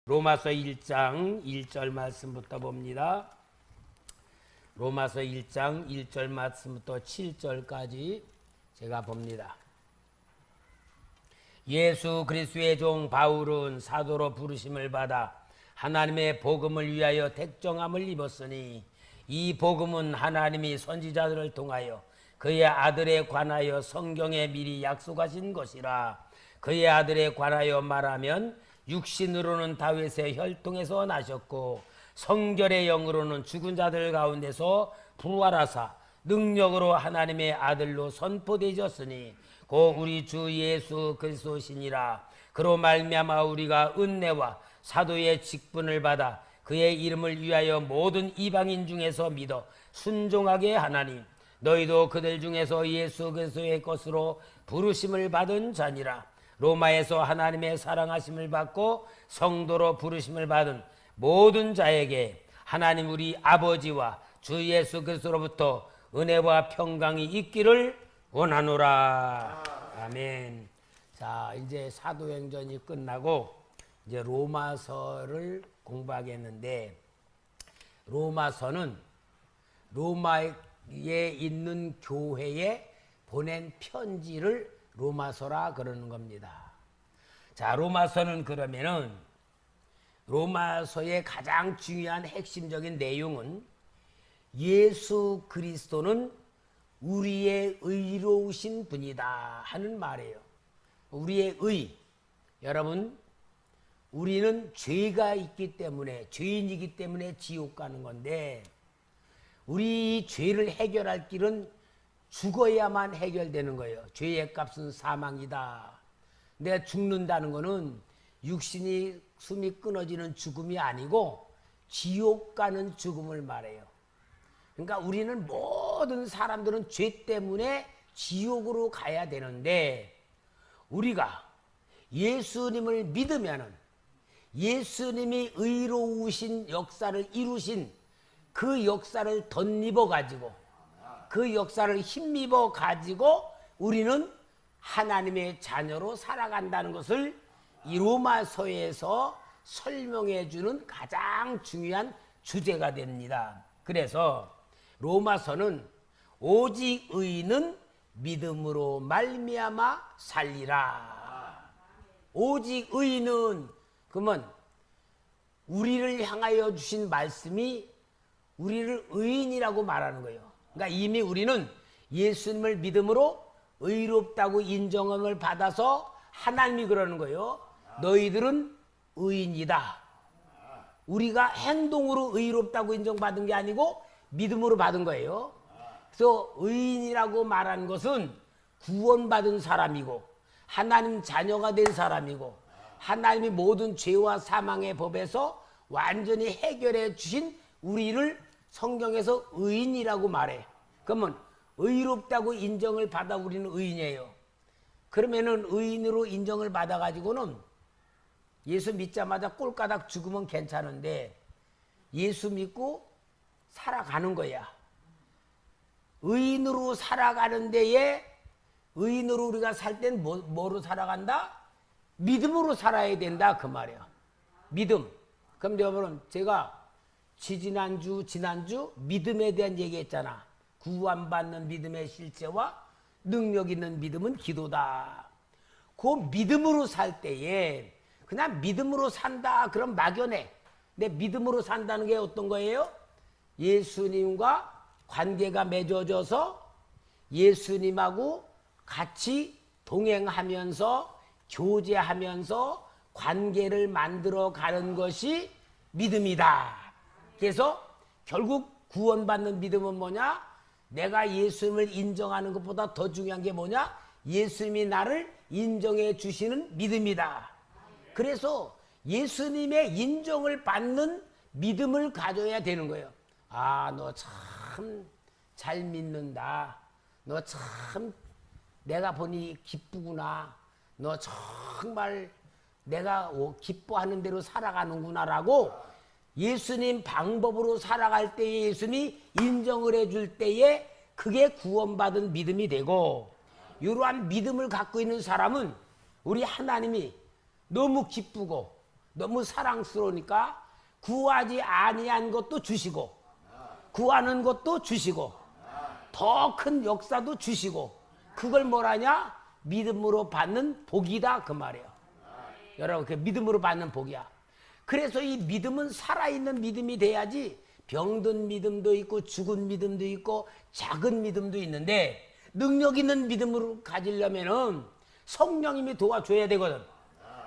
로마서 1장 1절 말씀부터 봅니다. 로마서 1장 1절 말씀부터 7절까지 제가 봅니다. 예수 그리스도의 종 바울은 사도로 부르심을 받아 하나님의 복음을 위하여 택정함을 입었으니 이 복음은 하나님이 선지자들을 통하여 그의 아들에 관하여 성경에 미리 약속하신 것이라. 그의 아들에 관하여 말하면 육신으로는 다윗의 혈통에서 나셨고 성결의 영으로는 죽은 자들 가운데서 부활하사 능력으로 하나님의 아들로 선포되셨으니 곧 우리 주 예수 그리스도시니라. 그로 말미암아 우리가 은혜와 사도의 직분을 받아 그의 이름을 위하여 모든 이방인 중에서 믿어 순종하게 하나니 너희도 그들 중에서 예수 그리스도의 것으로 부르심을 받은 자니라. 로마에서 하나님의 사랑하심을 받고 성도로 부르심을 받은 모든 자에게 하나님 우리 아버지와 주 예수 그리스도로부터 은혜와 평강이 있기를 원하노라. 아멘. 자, 이제 사도행전이 끝나고 이제 로마서를 공부하겠는데, 로마서는 로마에 있는 교회에 보낸 편지를 로마서라 그러는 겁니다. 자, 로마서는 그러면은 로마서의 가장 중요한 핵심적인 내용은 예수 그리스도는 우리의 의로우신 분이다 하는 말이에요. 우리의 의. 여러분, 우리는 죄가 있기 때문에, 죄인이기 때문에 지옥 가는 건데, 우리 죄를 해결할 길은 죽어야만 해결되는 거예요. 죄의 값은 사망이다. 내가 죽는다는 거는 육신이 숨이 끊어지는 죽음이 아니고 지옥 가는 죽음을 말해요. 그러니까 우리는 모든 사람들은 죄 때문에 지옥으로 가야 되는데, 우리가 예수님을 믿으면은 예수님이 의로우신 역사를 이루신 그 역사를 덧입어 가지고, 그 역사를 힘입어 가지고 우리는 하나님의 자녀로 살아간다는 것을 이 로마서에서 설명해 주는 가장 중요한 주제가 됩니다. 그래서 로마서는 오직 의인은 믿음으로 말미암아 살리라. 오직 의인은, 그러면 우리를 향하여 주신 말씀이 우리를 의인이라고 말하는 거예요. 그러니까 이미 우리는 예수님을 믿음으로 의롭다고 인정함을 받아서 하나님이 그러는 거예요. 너희들은 의인이다. 우리가 행동으로 의롭다고 인정받은 게 아니고 믿음으로 받은 거예요. 그래서 의인이라고 말하는 것은 구원받은 사람이고 하나님 자녀가 된 사람이고 하나님이 모든 죄와 사망의 법에서 완전히 해결해 주신 우리를 성경에서 의인이라고 말해. 그러면 의롭다고 인정을 받아 우리는 의인이에요. 그러면은 의인으로 인정을 받아가지고는 예수 믿자마자 꼴까닥 죽으면 괜찮은데 예수 믿고 살아가는 거야. 의인으로 살아가는 데에, 의인으로 우리가 살 땐 뭐로 살아간다? 믿음으로 살아야 된다 그 말이야. 믿음. 그럼 여러분, 제가 지난주 믿음에 대한 얘기했잖아. 구원받는 믿음의 실체와 능력 있는 믿음은 기도다. 그 믿음으로 살 때에 그냥 믿음으로 산다 그럼 막연해. 근데 믿음으로 산다는 게 어떤 거예요? 예수님과 관계가 맺어져서 예수님하고 같이 동행하면서 교제하면서 관계를 만들어 가는 것이 믿음이다. 그래서 결국 구원받는 믿음은 뭐냐? 내가 예수님을 인정하는 것보다 더 중요한 게 뭐냐? 예수님이 나를 인정해 주시는 믿음이다. 그래서 예수님의 인정을 받는 믿음을 가져야 되는 거예요. 아, 너 참 잘 믿는다. 너 참 내가 보니 기쁘구나. 너 정말 내가 기뻐하는 대로 살아가는구나라고 예수님 방법으로 살아갈 때에 예수님이 인정을 해줄 때에 그게 구원받은 믿음이 되고, 이러한 믿음을 갖고 있는 사람은 우리 하나님이 너무 기쁘고 너무 사랑스러우니까 구하지 아니한 것도 주시고 구하는 것도 주시고 더 큰 역사도 주시고 그걸 뭐라냐? 믿음으로 받는 복이다 그 말이에요. 여러분 그 믿음으로 받는 복이야. 그래서 이 믿음은 살아있는 믿음이 돼야지 병든 믿음도 있고 죽은 믿음도 있고 작은 믿음도 있는데 능력 있는 믿음으로 가지려면은 성령님이 도와줘야 되거든.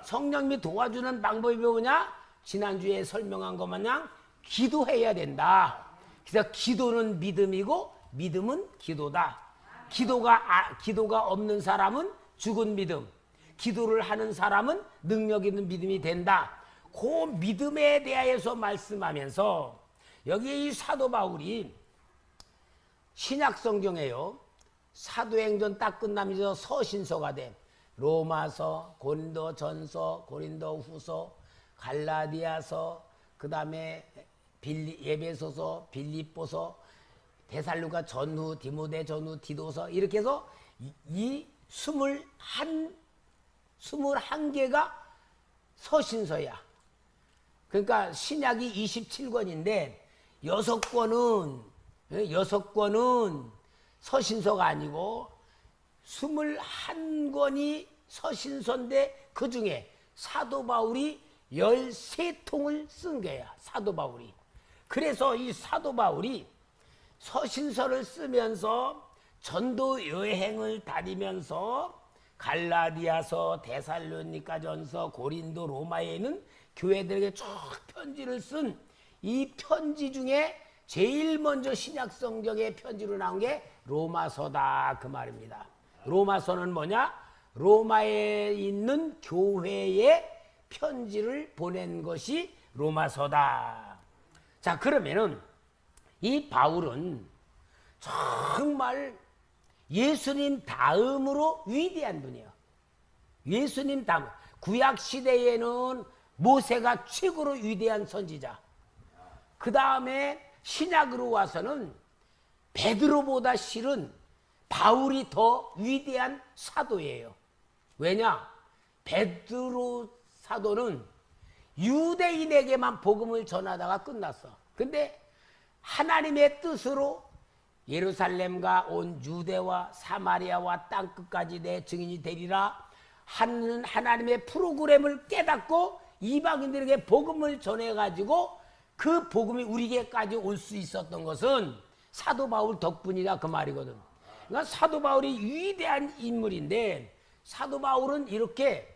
성령님이 도와주는 방법이 뭐냐? 지난주에 설명한 것 마냥 기도해야 된다. 그래서 기도는 믿음이고 믿음은 기도다. 기도가 없는 사람은 죽은 믿음, 기도를 하는 사람은 능력 있는 믿음이 된다. 그 믿음에 대하여서 말씀하면서 여기 이 사도 바울이 신약 성경에요. 사도행전 딱 끝나면서 서신서가 된 로마서, 고린도 전서, 고린도 후서, 갈라디아서, 그 다음에 에베소서, 빌립보서, 데살로가 전후, 디모데 전후, 디도서 이렇게 해서 이 21개가 서신서야. 그러니까 신약이 27권인데 6권은 서신서가 아니고 21권이 서신서인데 그 중에 사도 바울이 13통을 쓴 거야. 사도 바울이. 그래서 이 사도 바울이 서신서를 쓰면서 전도 여행을 다니면서 갈라디아서, 데살로니가전서, 고린도, 로마에 있는 교회들에게 쭉 편지를 쓴 이 편지 중에 제일 먼저 신약 성경의 편지로 나온 게 로마서다 그 말입니다. 로마서는 뭐냐? 로마에 있는 교회에 편지를 보낸 것이 로마서다. 자, 그러면은 이 바울은 정말 예수님 다음으로 위대한 분이에요. 예수님 다음. 구약 시대에는 모세가 최고로 위대한 선지자. 그 다음에 신약으로 와서는 베드로보다 실은 바울이 더 위대한 사도예요. 왜냐? 베드로 사도는 유대인에게만 복음을 전하다가 끝났어. 근데 하나님의 뜻으로 예루살렘과 온 유대와 사마리아와 땅끝까지 내 증인이 되리라 하는 하나님의 프로그램을 깨닫고 이방인들에게 복음을 전해가지고 그 복음이 우리에게까지 올 수 있었던 것은 사도 바울 덕분이다 그 말이거든. 그러니까 사도 바울이 위대한 인물인데 사도 바울은 이렇게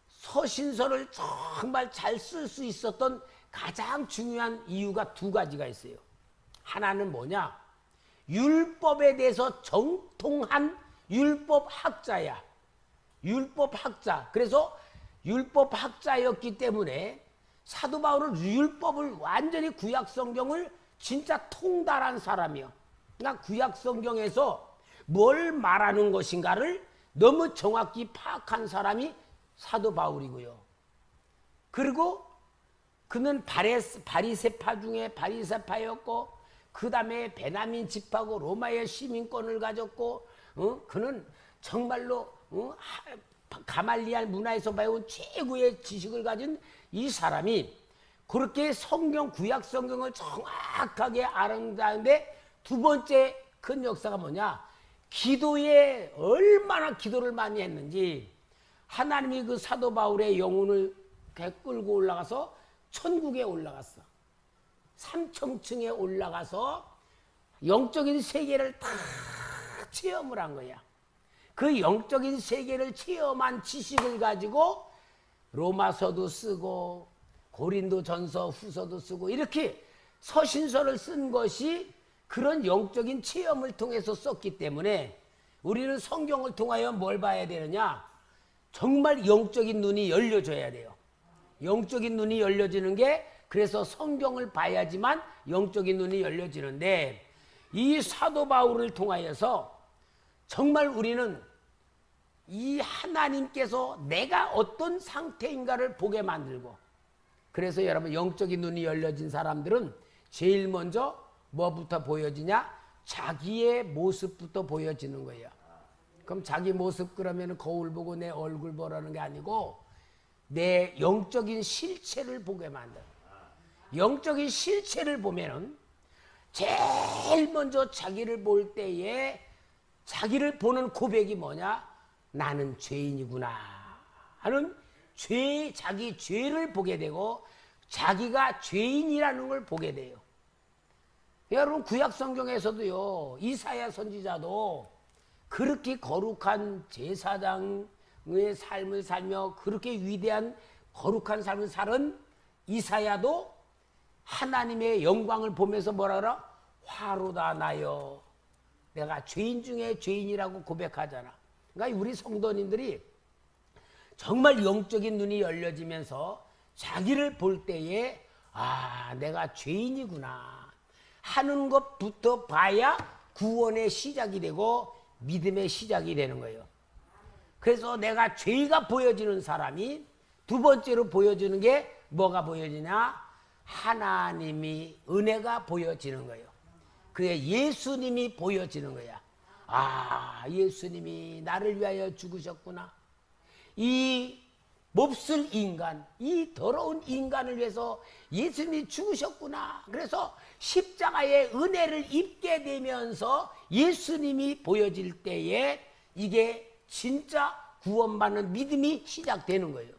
서신서를 정말 잘 쓸 수 있었던 가장 중요한 이유가 두 가지가 있어요. 하나는 뭐냐? 율법에 대해서 정통한 율법학자야. 율법학자. 그래서 율법학자였기 때문에 사도 바울은 율법을 완전히 구약 성경을 진짜 통달한 사람이요. 그러니까 구약 성경에서 뭘 말하는 것인가를 너무 정확히 파악한 사람이 사도 바울이고요. 그리고 그는 바리새파 중에 바리새파였고 그 다음에 베냐민 집하고 로마의 시민권을 가졌고 그는 정말로 가말리알 문화에서 배운 최고의 지식을 가진 이 사람이 그렇게 성경 구약 성경을 정확하게 알았는데 두 번째 큰 역사가 뭐냐? 기도에 얼마나 기도를 많이 했는지 하나님이 그 사도 바울의 영혼을 끌고 올라가서 천국에 올라갔어. 삼천층에 올라가서 영적인 세계를 다 체험을 한 거야. 그 영적인 세계를 체험한 지식을 가지고 로마서도 쓰고 고린도 전서 후서도 쓰고 이렇게 서신서를 쓴 것이 그런 영적인 체험을 통해서 썼기 때문에 우리는 성경을 통하여 뭘 봐야 되느냐? 정말 영적인 눈이 열려져야 돼요. 영적인 눈이 열려지는 게 그래서 성경을 봐야지만 영적인 눈이 열려지는데 이 사도 바울을 통하여서 정말 우리는 이 하나님께서 내가 어떤 상태인가를 보게 만들고 그래서 여러분 영적인 눈이 열려진 사람들은 제일 먼저 뭐부터 보여지냐? 자기의 모습부터 보여지는 거예요. 그럼 자기 모습 그러면 거울 보고 내 얼굴 보라는 게 아니고 내 영적인 실체를 보게 만들어. 영적인 실체를 보면은 제일 먼저 자기를 볼 때에 자기를 보는 고백이 뭐냐? 나는 죄인이구나 하는 자기 죄를 보게 되고 자기가 죄인이라는 걸 보게 돼요. 여러분 구약 성경에서도요, 이사야 선지자도 그렇게 거룩한 제사장의 삶을 살며 그렇게 위대한 거룩한 삶을 살은 이사야도 하나님의 영광을 보면서 뭐라 그러? 화로다 나여, 내가 죄인 중에 죄인이라고 고백하잖아. 그러니까 우리 성도님들이 정말 영적인 눈이 열려지면서 자기를 볼 때에 아, 내가 죄인이구나 하는 것부터 봐야 구원의 시작이 되고 믿음의 시작이 되는 거예요. 그래서 내가 죄가 보여지는 사람이 두 번째로 보여지는 게 뭐가 보여지냐? 하나님이 은혜가 보여지는 거예요. 그게 예수님이 보여지는 거야. 아, 예수님이 나를 위하여 죽으셨구나. 이 몹쓸 인간, 이 더러운 인간을 위해서 예수님이 죽으셨구나. 그래서 십자가의 은혜를 입게 되면서 예수님이 보여질 때에 이게 진짜 구원받는 믿음이 시작되는 거예요.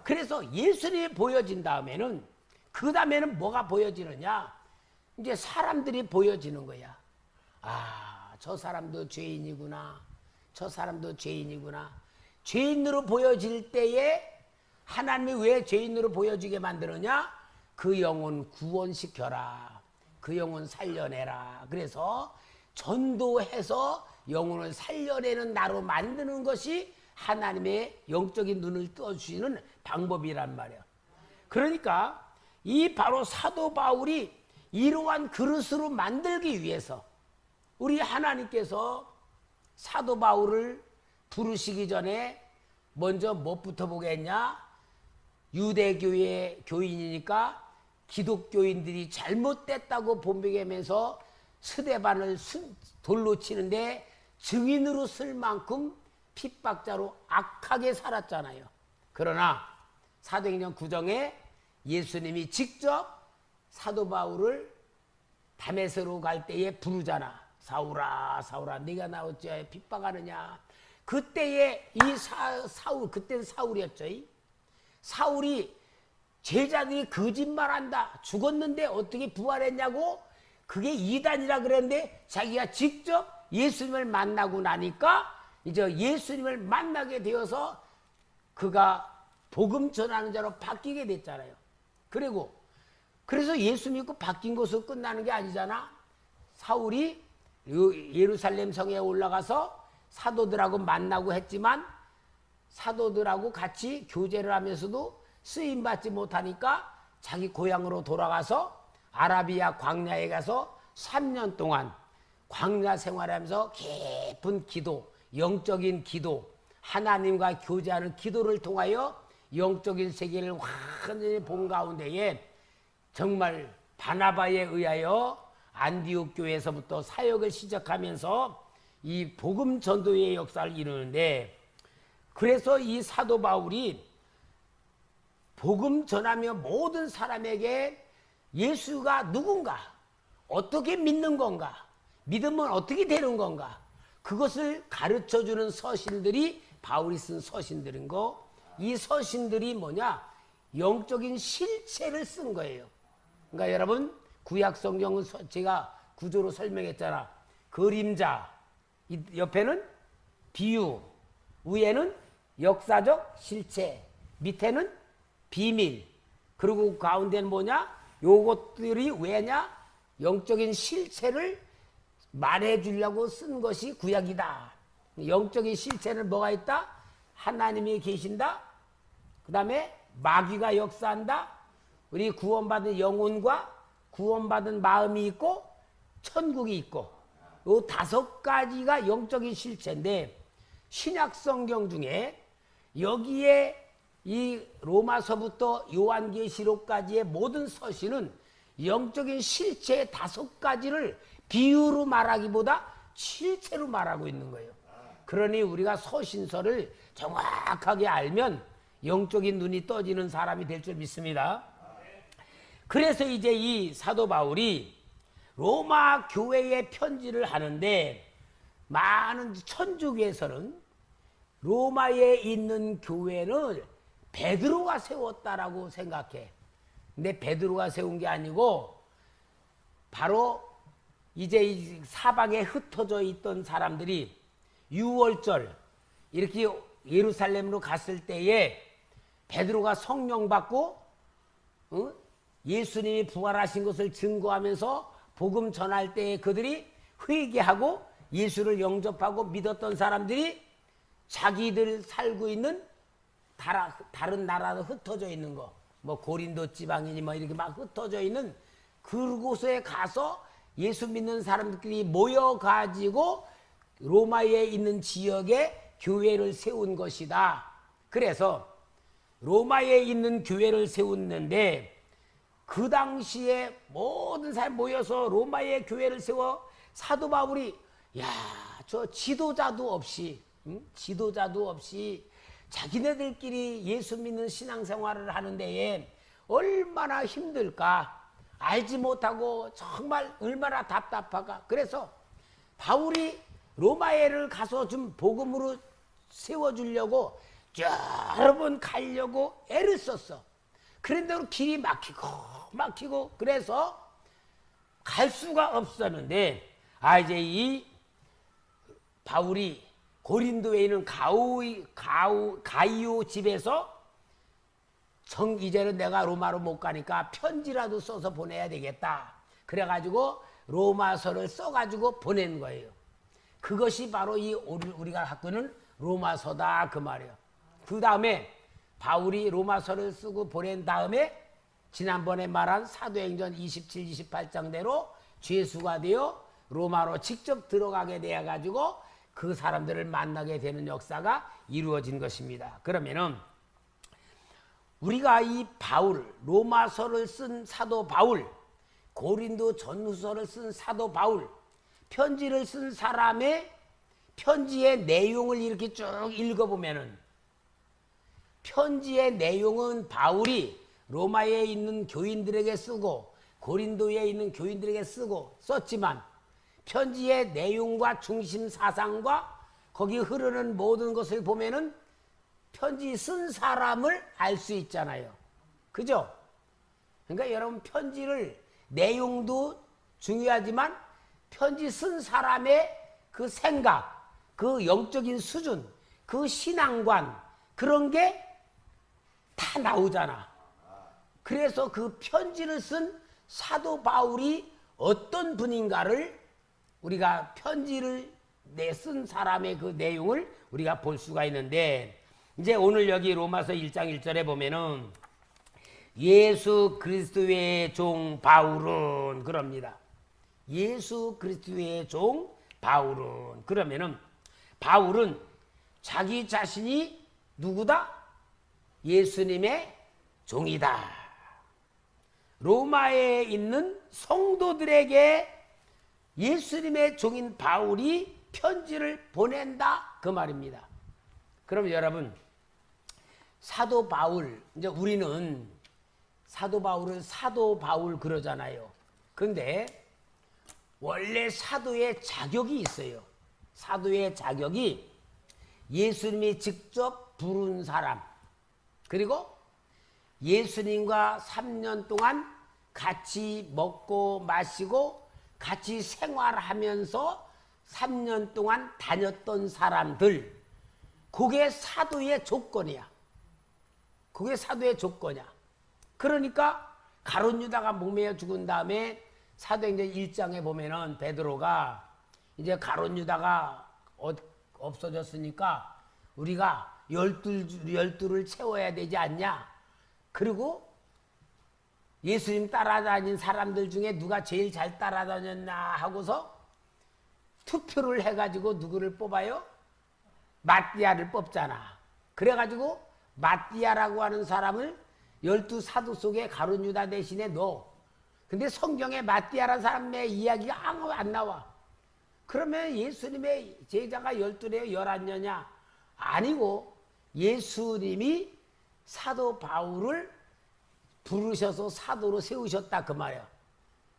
그래서 예수님이 보여진 다음에는 그 다음에는 뭐가 보여지느냐? 이제 사람들이 보여지는 거야. 아, 저 사람도 죄인이구나. 저 사람도 죄인이구나. 죄인으로 보여질 때에 하나님이 왜 죄인으로 보여지게 만드느냐? 그 영혼 구원시켜라. 그 영혼 살려내라. 그래서 전도해서 영혼을 살려내는 나로 만드는 것이 하나님의 영적인 눈을 떠주시는 방법이란 말이야. 그러니까 이 바로 사도 바울이 이러한 그릇으로 만들기 위해서 우리 하나님께서 사도 바울을 부르시기 전에 먼저 뭐부터 보겠냐? 유대교의 교인이니까 기독교인들이 잘못됐다고 본보이면서 스데반을 돌로 치는데 증인으로 쓸 만큼 핍박자로 악하게 살았잖아요. 그러나 사도행전 9장에 예수님이 직접 사도 바울을 다메섹으로 갈 때에 부르잖아. 사울아 사울아 네가 나 어찌하여 핍박하느냐. 그때에 이 사울, 그때는 사울이었죠. 사울이 제자들이 거짓말한다, 죽었는데 어떻게 부활했냐고, 그게 이단이라 그랬는데 자기가 직접 예수님을 만나고 나니까 이제 예수님을 만나게 되어서 그가 복음 전하는 자로 바뀌게 됐잖아요. 그리고 그래서 예수 믿고 바뀐 것으로 끝나는 게 아니잖아. 사울이 예루살렘 성에 올라가서 사도들하고 만나고 했지만 사도들하고 같이 교제를 하면서도 쓰임받지 못하니까 자기 고향으로 돌아가서 아라비아 광야에 가서 3년 동안 광야 생활하면서 깊은 기도, 영적인 기도, 하나님과 교제하는 기도를 통하여 영적인 세계를 완전히 본 가운데에 정말 바나바에 의하여 안디옥 교회에서부터 사역을 시작하면서 이 복음 전도의 역사를 이루는데, 그래서 이 사도 바울이 복음 전하며 모든 사람에게 예수가 누군가, 어떻게 믿는 건가, 믿으면 어떻게 되는 건가, 그것을 가르쳐주는 서신들이 바울이 쓴 서신들인 거. 이 서신들이 뭐냐? 영적인 실체를 쓴 거예요. 그러니까 여러분 구약 성경은 제가 구조로 설명했잖아. 그림자, 옆에는 비유, 위에는 역사적 실체, 밑에는 비밀, 그리고 가운데는 뭐냐? 요것들이 왜냐? 영적인 실체를 말해주려고 쓴 것이 구약이다. 영적인 실체는 뭐가 있다? 하나님이 계신다. 그 다음에 마귀가 역사한다. 우리 구원받은 영혼과 구원받은 마음이 있고 천국이 있고, 요 5가지가 영적인 실체인데, 신약 성경 중에 여기에 이 로마서부터 요한계시록까지의 모든 서신은 영적인 실체의 5가지를 비유로 말하기보다 실체로 말하고 있는 거예요. 그러니 우리가 서신서를 정확하게 알면 영적인 눈이 떠지는 사람이 될 줄 믿습니다. 그래서 이제 이 사도 바울이 로마 교회에 편지를 하는데, 많은 천주교에서는 로마에 있는 교회를 베드로가 세웠다라고 생각해. 근데 베드로가 세운 게 아니고 바로 이제 이 사방에 흩어져 있던 사람들이 6월절 이렇게 예루살렘으로 갔을 때에 베드로가 성령 받고 예수님이 부활하신 것을 증거하면서 복음 전할 때에 그들이 회개하고 예수를 영접하고 믿었던 사람들이 자기들 살고 있는 다른 나라로 흩어져 있는 거, 뭐 고린도 지방이니 뭐 이렇게 막 흩어져 있는 그곳에 가서 예수 믿는 사람들끼리 모여가지고 로마에 있는 지역에 교회를 세운 것이다. 그래서 로마에 있는 교회를 세웠는데, 그 당시에 모든 사람이 모여서 로마의 교회를 세워 사도 바울이 저 지도자도 없이 자기네들끼리 예수 믿는 신앙생활을 하는 데에 얼마나 힘들까 알지 못하고 정말 얼마나 답답할까. 그래서 바울이 로마에를 가서 좀 복음으로 세워주려고 여러 번 가려고 애를 썼어. 그런데 길이 막히고 그래서 갈 수가 없었는데, 이제 이 바울이 고린도에 있는 가이오 집에서 이제는 내가 로마로 못 가니까 편지라도 써서 보내야 되겠다. 그래가지고 로마서를 써가지고 보낸 거예요. 그것이 바로 이 우리가 갖고 있는 로마서다 그 말이에요. 그 다음에 바울이 로마서를 쓰고 보낸 다음에 지난번에 말한 사도행전 27, 28장대로 죄수가 되어 로마로 직접 들어가게 되어가지고 그 사람들을 만나게 되는 역사가 이루어진 것입니다. 그러면은 우리가 이 바울, 로마서를 쓴 사도 바울, 고린도 전후서를 쓴 사도 바울, 편지를 쓴 사람의 편지의 내용을 이렇게 쭉 읽어보면은, 편지의 내용은 바울이 로마에 있는 교인들에게 쓰고 고린도에 있는 교인들에게 쓰고 썼지만, 편지의 내용과 중심 사상과 거기 흐르는 모든 것을 보면은 편지 쓴 사람을 알 수 있잖아요. 그죠? 그러니까 여러분, 편지를 내용도 중요하지만 편지 쓴 사람의 그 생각, 그 영적인 수준, 그 신앙관, 그런 게 다 나오잖아. 그래서 그 편지를 쓴 사도 바울이 어떤 분인가를 우리가 편지를 쓴 사람의 그 내용을 우리가 볼 수가 있는데, 이제 오늘 여기 로마서 1장 1절에 보면은 예수 그리스도의 종 바울은 그럽니다. 예수 그리스도의 종 바울은 그러면은 바울은 자기 자신이 누구다? 예수님의 종이다. 로마에 있는 성도들에게 예수님의 종인 바울이 편지를 보낸다 그 말입니다. 그럼 여러분, 사도 바울, 이제 우리는 사도 바울을 사도 바울 그러잖아요. 근데 원래 사도의 자격이 있어요. 사도의 자격이 예수님이 직접 부른 사람, 그리고 예수님과 3년 동안 같이 먹고 마시고 같이 생활하면서 3년 동안 다녔던 사람들, 그게 사도의 조건이야. 그게 사도의 조건이야. 그러니까 가룟 유다가 목매어 죽은 다음에 사도행전 1장에 보면은 베드로가 이제 가룟 유다가 없어졌으니까 우리가 열두를 채워야 되지 않냐. 그리고 예수님 따라다닌 사람들 중에 누가 제일 잘 따라다녔나 하고서 투표를 해가지고 누구를 뽑아요? 마띠아를 뽑잖아. 그래가지고 마띠아라고 하는 사람을 12사도 속에 가룟 유다 대신에 넣어. 근데 성경에 마띠아라는 사람의 이야기가 아무 안 나와. 그러면 예수님의 제자가 12냐 11녀냐? 아니고 예수님이 사도 바울을 부르셔서 사도로 세우셨다 그 말이야.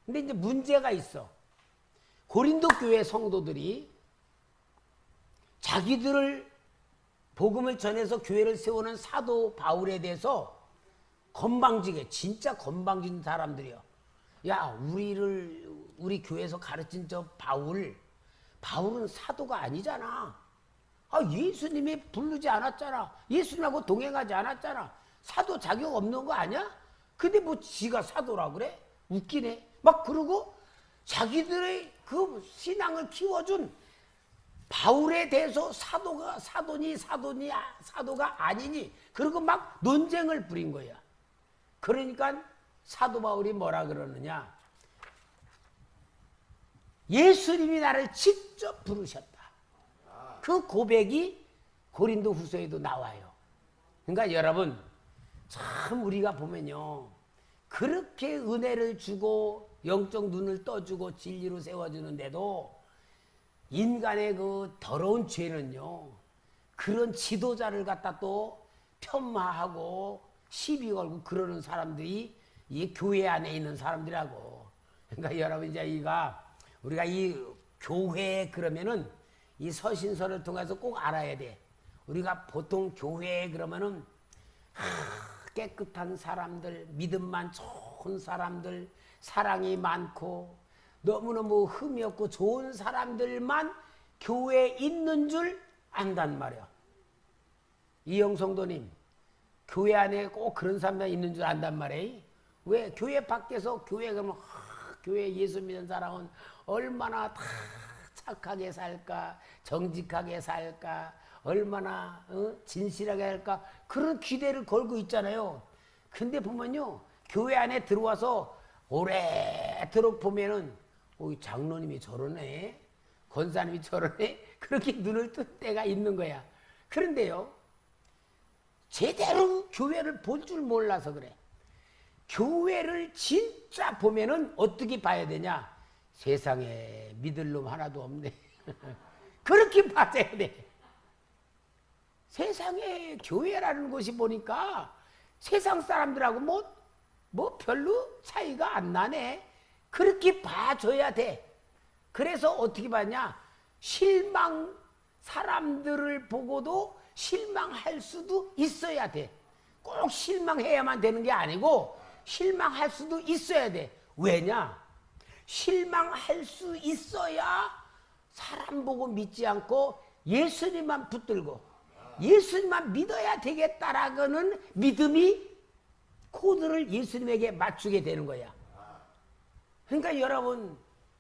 근데 이제 문제가 있어. 고린도 교회 성도들이 자기들을 복음을 전해서 교회를 세우는 사도 바울에 대해서 건방지게, 진짜 건방진 사람들이요. 야, 우리 교회에서 가르친 저 바울은 사도가 아니잖아. 아, 예수님이 부르지 않았잖아. 예수님하고 동행하지 않았잖아. 사도 자격 없는 거 아니야? 근데 뭐 지가 사도라 그래? 웃기네. 막 그러고 자기들의 그 신앙을 키워준 바울에 대해서 사도가 아니니 그리고 막 논쟁을 부린 거야. 그러니까 사도 바울이 뭐라 그러느냐? 예수님이 나를 직접 부르셨다. 그 고백이 고린도 후서에도 나와요. 그러니까 여러분, 참 우리가 보면요, 그렇게 은혜를 주고 영적 눈을 떠주고 진리로 세워주는데도 인간의 그 더러운 죄는요, 그런 지도자를 갖다 또 폄하하고 시비 걸고 그러는 사람들이 이 교회 안에 있는 사람들이라고. 그러니까 여러분, 이제 우리가 이 교회 그러면은 이 서신서를 통해서 꼭 알아야 돼. 우리가 보통 교회 그러면은 깨끗한 사람들, 믿음만 좋은 사람들, 사랑이 많고 너무너무 흠이 없고 좋은 사람들만 교회에 있는 줄 안단 말이야. 이영 성도님, 교회 안에 꼭 그런 사람이 있는 줄 안단 말이야. 왜? 교회 밖에서 교회 가면 교회 예수 믿는 사람은 얼마나 다 착하게 살까, 정직하게 살까, 얼마나 진실하게 할까, 그런 기대를 걸고 있잖아요. 근데 보면요, 교회 안에 들어와서 오래도록 보면은 장로님이 저러네, 권사님이 저러네, 그렇게 눈을 뜬 때가 있는 거야. 그런데요, 제대로 교회를 볼 줄 몰라서 그래. 교회를 진짜 보면은 어떻게 봐야 되냐? 세상에 믿을 놈 하나도 없네. 그렇게 봐야 돼. 세상에 교회라는 곳이 보니까 세상 사람들하고 뭐 별로 차이가 안 나네. 그렇게 봐줘야 돼. 그래서 어떻게 봤냐? 사람들을 보고도 실망할 수도 있어야 돼. 꼭 실망해야만 되는 게 아니고 실망할 수도 있어야 돼. 왜냐? 실망할 수 있어야 사람 보고 믿지 않고 예수님만 붙들고 예수님만 믿어야 되겠다라고는 믿음이 코드를 예수님에게 맞추게 되는 거야. 그러니까 여러분,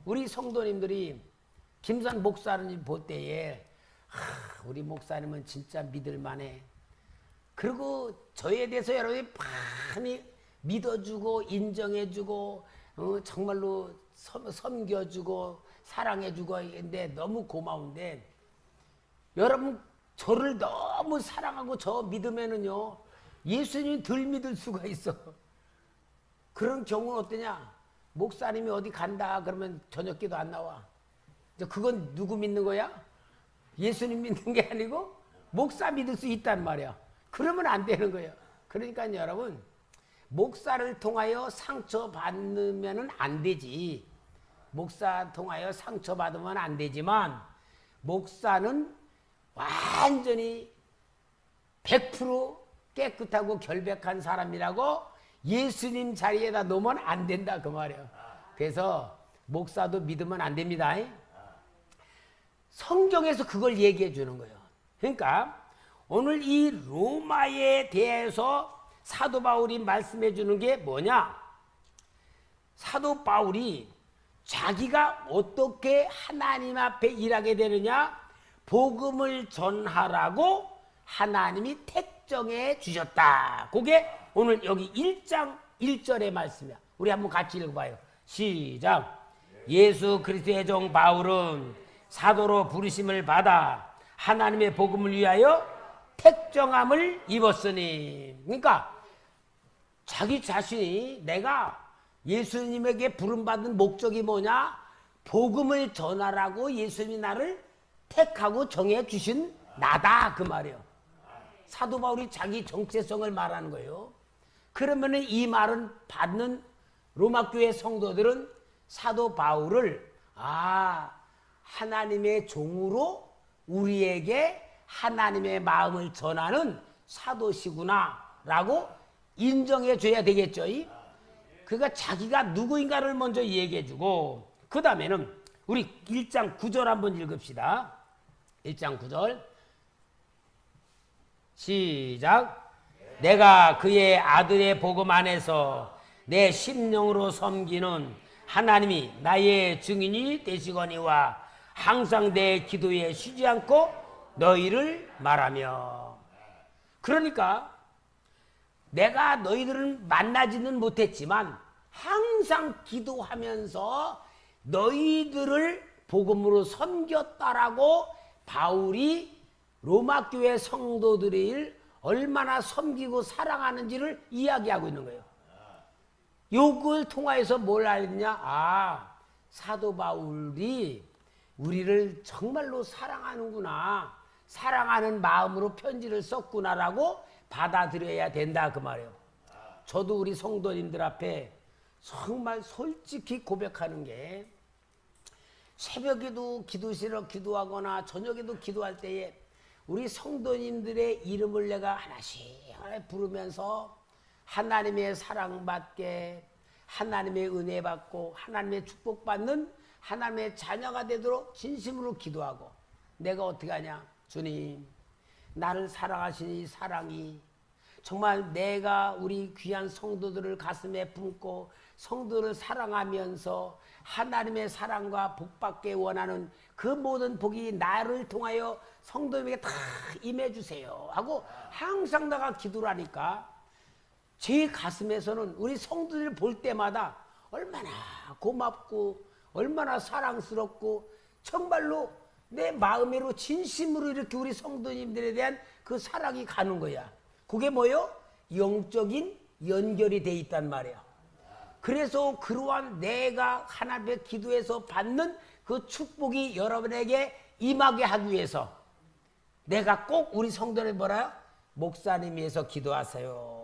우리 성도님들이 김산 목사님 볼 때에 우리 목사님은 진짜 믿을만해. 그리고 저에 대해서 여러분이 많이 믿어주고 인정해주고 정말로 섬겨주고 사랑해주고 했는데 너무 고마운데, 여러분 저를 너무 사랑하고 저 믿으면은요 예수님이 덜 믿을 수가 있어. 그런 경우는 어떠냐? 목사님이 어디 간다 그러면 저녁기도 안 나와. 그건 누구 믿는 거야? 예수님 믿는 게 아니고 목사 믿을 수 있단 말이야. 그러면 안 되는 거예요. 그러니까 여러분, 목사를 통하여 상처받으면 안 되지. 목사 통하여 상처받으면 안 되지만 목사는 완전히 100% 깨끗하고 결백한 사람이라고 예수님 자리에다 놓으면 안 된다 그 말이에요. 그래서 목사도 믿으면 안 됩니다. 성경에서 그걸 얘기해 주는 거예요. 그러니까 오늘 이 로마에 대해서 사도 바울이 말씀해 주는 게 뭐냐? 사도 바울이 자기가 어떻게 하나님 앞에 일하게 되느냐? 복음을 전하라고 하나님이 택정해 주셨다. 그게 오늘 여기 1장 1절의 말씀이야. 우리 한번 같이 읽어봐요. 시작. 예수 그리스도의 종 바울은 사도로 부르심을 받아 하나님의 복음을 위하여 택정함을 입었으니. 그러니까 자기 자신이 내가 예수님에게 부름받은 목적이 뭐냐? 복음을 전하라고 예수님이 나를 택하고 정해 주신 나다 그 말이에요. 사도 바울이 자기 정체성을 말하는 거예요. 그러면 이 말은 받는 로마 교회 성도들은 사도 바울을 하나님의 종으로 우리에게 하나님의 마음을 전하는 사도시구나 라고 인정해 줘야 되겠죠. 그러니까 자기가 누구인가를 먼저 얘기해 주고, 그 다음에는 우리 1장 9절 한번 읽읍시다. 1장 9절 시작. 내가 그의 아들의 복음 안에서 내 심령으로 섬기는 하나님이 나의 증인이 되시거니와 항상 내 기도에 쉬지 않고 너희를 말하며. 그러니까 내가 너희들을 만나지는 못했지만 항상 기도하면서 너희들을 복음으로 섬겼다라고 바울이 로마 교회 성도들을 얼마나 섬기고 사랑하는지를 이야기하고 있는 거예요. 요걸 통하여서 뭘 알겠냐? 사도 바울이 우리를 정말로 사랑하는구나, 사랑하는 마음으로 편지를 썼구나라고 받아들여야 된다 그 말이에요. 저도 우리 성도님들 앞에 정말 솔직히 고백하는 게, 새벽에도 기도실에 기도하거나 저녁에도 기도할 때에 우리 성도님들의 이름을 내가 하나씩 부르면서 하나님의 사랑받게, 하나님의 은혜 받고 하나님의 축복받는 하나님의 자녀가 되도록 진심으로 기도하고, 내가 어떻게 하냐? 주님, 나를 사랑하시는 이 사랑이 정말 내가 우리 귀한 성도들을 가슴에 품고 성도를 사랑하면서 하나님의 사랑과 복받게 원하는 그 모든 복이 나를 통하여 성도님에게 다 임해주세요 하고 항상 내가 기도를 하니까 제 가슴에서는 우리 성도들을 볼 때마다 얼마나 고맙고 얼마나 사랑스럽고 정말로 내 마음으로 진심으로 이렇게 우리 성도님들에 대한 그 사랑이 가는 거야. 그게 뭐요? 영적인 연결이 돼 있단 말이야. 그래서 그러한 내가 하나님의 기도에서 받는 그 축복이 여러분에게 임하게 하기 위해서 내가 꼭 우리 성도를 뭐라요? 목사님 위해서 기도하세요.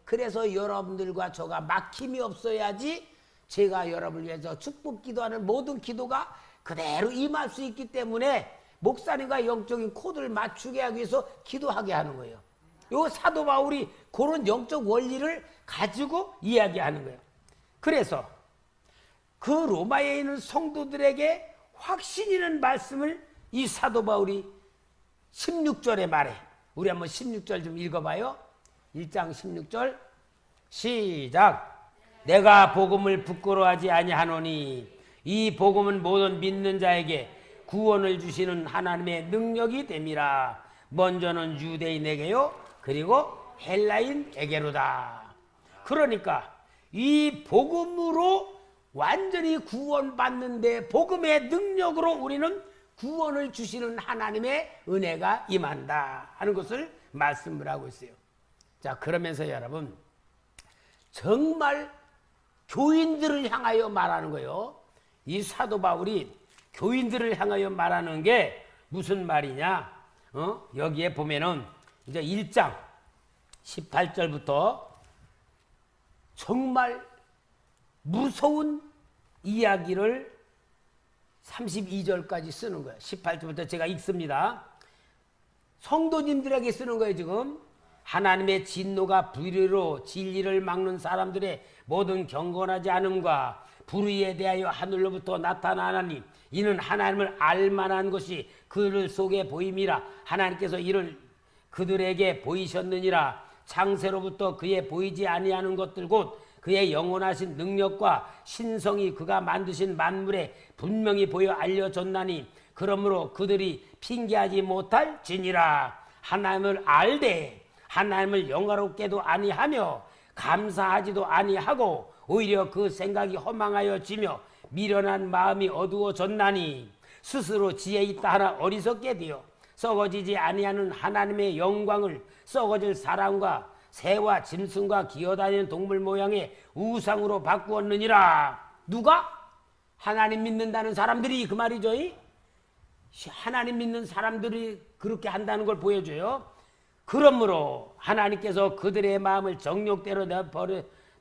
그래서 여러분들과 저가 막힘이 없어야지 제가 여러분을 위해서 축복 기도하는 모든 기도가 그대로 임할 수 있기 때문에 목사님과 영적인 코드를 맞추게 하기 위해서 기도하게 하는 거예요. 요 사도 바울이 그런 영적 원리를 가지고 이야기하는 거예요. 그래서 그 로마에 있는 성도들에게 확신 있는 말씀을 이 사도 바울이 16절에 말해. 우리 한번 16절 좀 읽어봐요. 1장 16절 시작. 내가 복음을 부끄러워하지 아니하노니 이 복음은 모든 믿는 자에게 구원을 주시는 하나님의 능력이 됨이라. 먼저는 유대인에게요 그리고 헬라인에게로다. 그러니까 이 복음으로 완전히 구원받는데 복음의 능력으로 우리는 구원을 주시는 하나님의 은혜가 임한다 하는 것을 말씀을 하고 있어요. 자, 그러면서 여러분 정말 교인들을 향하여 말하는 거예요. 이 사도 바울이 교인들을 향하여 말하는 게 무슨 말이냐? 여기에 보면은 이제 1장 18절부터 정말 무서운 이야기를 32절까지 쓰는 거예요. 18절부터 제가 읽습니다. 성도님들에게 쓰는 거예요. 지금 하나님의 진노가 불의로 진리를 막는 사람들의 모든 경건하지 않음과 불의에 대하여 하늘로부터 나타나나니 이는 하나님을 알만한 것이 그들 속에 보임이라. 하나님께서 이를 그들에게 보이셨느니라. 창세로부터 그의 보이지 아니하는 것들 곧 그의 영원하신 능력과 신성이 그가 만드신 만물에 분명히 보여 알려졌나니 그러므로 그들이 핑계하지 못할 지니라. 하나님을 알되 하나님을 영화롭게도 아니하며 감사하지도 아니하고 오히려 그 생각이 허망하여지며 미련한 마음이 어두워졌나니 스스로 지혜 있다 하나 어리석게 되어 썩어지지 아니하는 하나님의 영광을 썩어질 사람과 새와 짐승과 기어다니는 동물 모양의 우상으로 바꾸었느니라. 누가? 하나님 믿는다는 사람들이 그 말이죠. 하나님 믿는 사람들이 그렇게 한다는 걸 보여줘요. 그러므로 하나님께서 그들의 마음을 정욕대로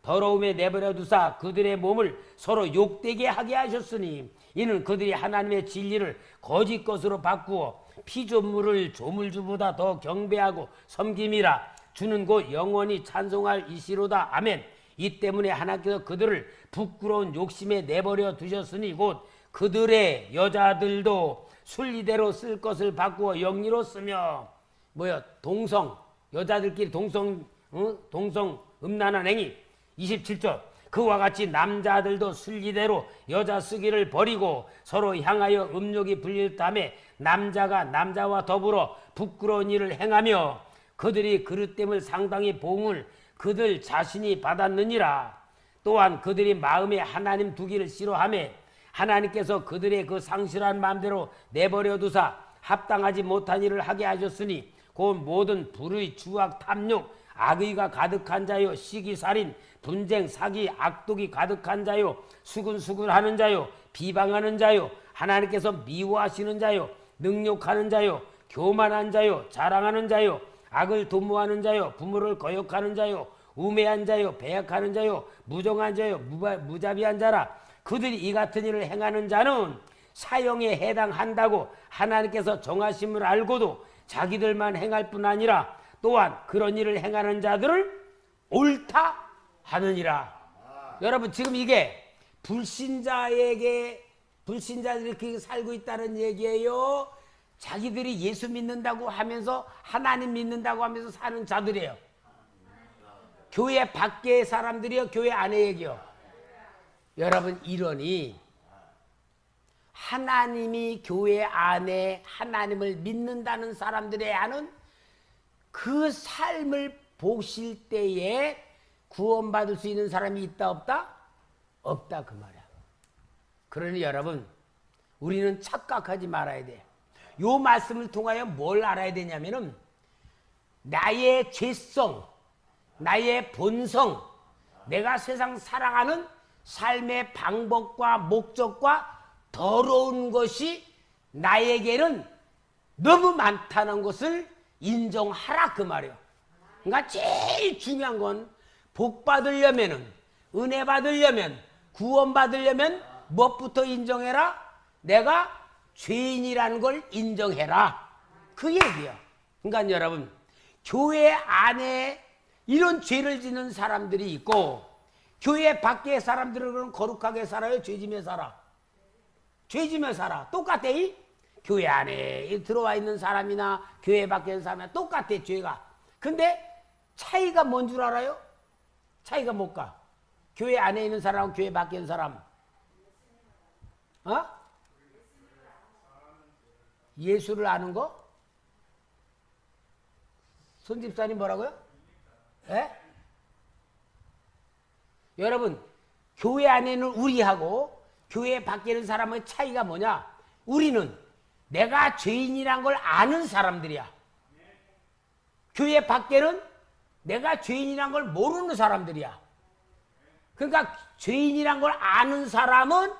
더러움에 내버려 두사 그들의 몸을 서로 욕되게 하게 하셨으니 이는 그들이 하나님의 진리를 거짓 것으로 바꾸어 피조물을 조물주보다 더 경배하고 섬김이라. 주는 곧 영원히 찬송할 이시로다. 아멘. 이 때문에 하나님께서 그들을 부끄러운 욕심에 내버려 두셨으니 곧 그들의 여자들도 순리대로 쓸 것을 바꾸어 영리로 쓰며 동성 여자들끼리 동성 음란한 행위. 27절 그와 같이 남자들도 순리대로 여자 쓰기를 버리고 서로 향하여 음욕이 불릴 땀에 남자가 남자와 더불어 부끄러운 일을 행하며 그들이 그릇됨을 상당히 봉을 그들 자신이 받았느니라. 또한 그들이 마음에 하나님 두기를 싫어하며 하나님께서 그들의 그 상실한 마음대로 내버려 두사 합당하지 못한 일을 하게 하셨으니 곧 모든 불의 주악 탐욕 악의가 가득한 자요 시기살인 분쟁 사기 악독이 가득한 자요 수근수근하는 자요 비방하는 자요 하나님께서 미워하시는 자요 능욕하는 자요 교만한 자요 자랑하는 자요 악을 도모하는 자요 부모를 거역하는 자요 우매한 자요 배약하는 자요 무정한 자요 무자비한 자라. 그들이 이 같은 일을 행하는 자는 사형에 해당한다고 하나님께서 정하심을 알고도 자기들만 행할 뿐 아니라 또한 그런 일을 행하는 자들을 옳다 하느니라. 여러분 지금 이게 불신자들이 그렇게 살고 있다는 얘기예요? 자기들이 예수 믿는다고 하면서 하나님 믿는다고 하면서 사는 자들이에요? 교회 밖의 사람들이요? 교회 안에 얘기요? 여러분 이러니 하나님이 교회 안에 하나님을 믿는다는 사람들의 하는 그 삶을 보실 때에 구원받을 수 있는 사람이 있다 없다? 없다 그 말이야. 그러니 여러분 우리는 착각하지 말아야 돼. 요 말씀을 통하여 뭘 알아야 되냐면은 나의 죄성, 나의 본성, 내가 세상 살아가는 삶의 방법과 목적과 더러운 것이 나에게는 너무 많다는 것을 인정하라 그 말이에요. 그러니까 제일 중요한 건 복 받으려면은 은혜 받으려면 구원 받으려면 무엇부터 인정해라? 내가 죄인이라는 걸 인정해라 그 얘기야. 그러니까 여러분 교회 안에 이런 죄를 짓는 사람들이 있고 교회 밖의 사람들은 거룩하게 살아요? 죄지며 살아? 죄지며 살아. 똑같아. 교회 안에 들어와 있는 사람이나 교회 밖에 있는 사람이나 똑같아 죄가. 근데 차이가 뭔 줄 알아요? 차이가 뭘까? 교회 안에 있는 사람하고 교회 밖에 있는 사람 예수를 아는 거? 손 집사님 뭐라고요? 예? 여러분 교회 안에는 우리하고 교회 밖에 있는 사람의 차이가 뭐냐? 우리는 내가 죄인이란 걸 아는 사람들이야. 교회 밖에는 내가 죄인이란 걸 모르는 사람들이야. 그러니까 죄인이란 걸 아는 사람은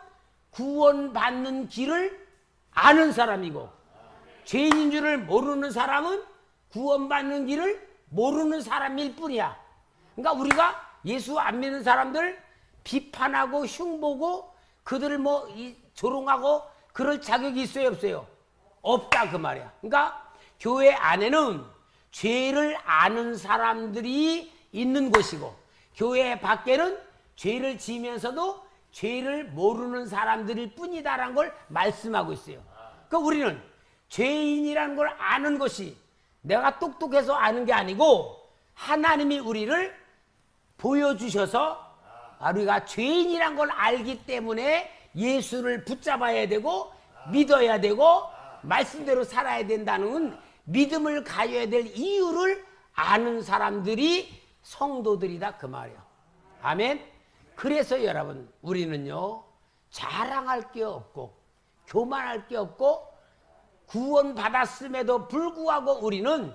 구원받는 길을 아는 사람이고 죄인인 줄을 모르는 사람은 구원받는 길을 모르는 사람일 뿐이야. 그러니까 우리가 예수 안 믿는 사람들 비판하고 흉보고 그들을 조롱하고 그럴 자격이 있어요 없어요? 없다 그 말이야. 그러니까 교회 안에는 죄를 아는 사람들이 있는 곳이고 교회 밖에는 죄를 지면서도 죄를 모르는 사람들일 뿐이다라는 걸 말씀하고 있어요. 그러니까 우리는 죄인이라는 걸 아는 것이 내가 똑똑해서 아는 게 아니고 하나님이 우리를 보여주셔서 우리가 죄인이란 걸 알기 때문에 예수를 붙잡아야 되고 믿어야 되고 말씀대로 살아야 된다는 믿음을 가져야 될 이유를 아는 사람들이 성도들이다 그 말이에요. 아멘. 그래서 여러분 우리는요 자랑할 게 없고 교만할 게 없고 구원받았음에도 불구하고 우리는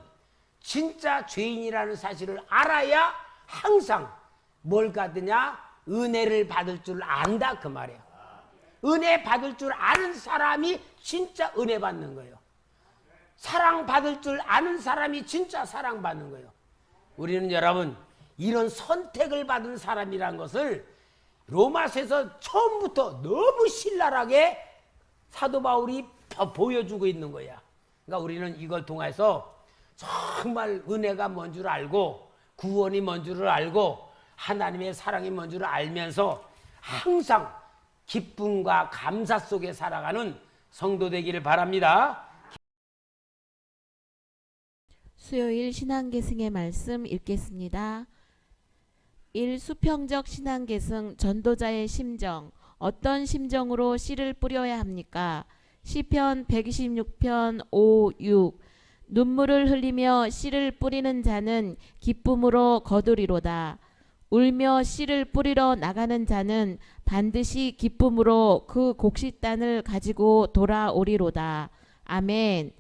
진짜 죄인이라는 사실을 알아야 항상 뭘 갖느냐? 은혜를 받을 줄 안다 그 말이에요. 은혜 받을 줄 아는 사람이 진짜 은혜 받는 거예요. 사랑받을 줄 아는 사람이 진짜 사랑받는 거예요. 우리는 여러분 이런 선택을 받은 사람이란 것을 로마서에서 처음부터 너무 신랄하게 사도 바울이 보여주고 있는 거야. 그러니까 우리는 이걸 통해서 정말 은혜가 뭔 줄 알고 구원이 뭔 줄을 알고 하나님의 사랑이 뭔 줄을 알면서 항상 기쁨과 감사 속에 살아가는 성도 되기를 바랍니다. 수요일 신앙계승의 말씀 읽겠습니다. 1. 수평적 신앙계승 전도자의 심정. 어떤 심정으로 씨를 뿌려야 합니까? 시편 126편 5, 6. 눈물을 흘리며 씨를 뿌리는 자는 기쁨으로 거두리로다. 울며 씨를 뿌리러 나가는 자는 반드시 기쁨으로 그 곡식단을 가지고 돌아오리로다. 아멘.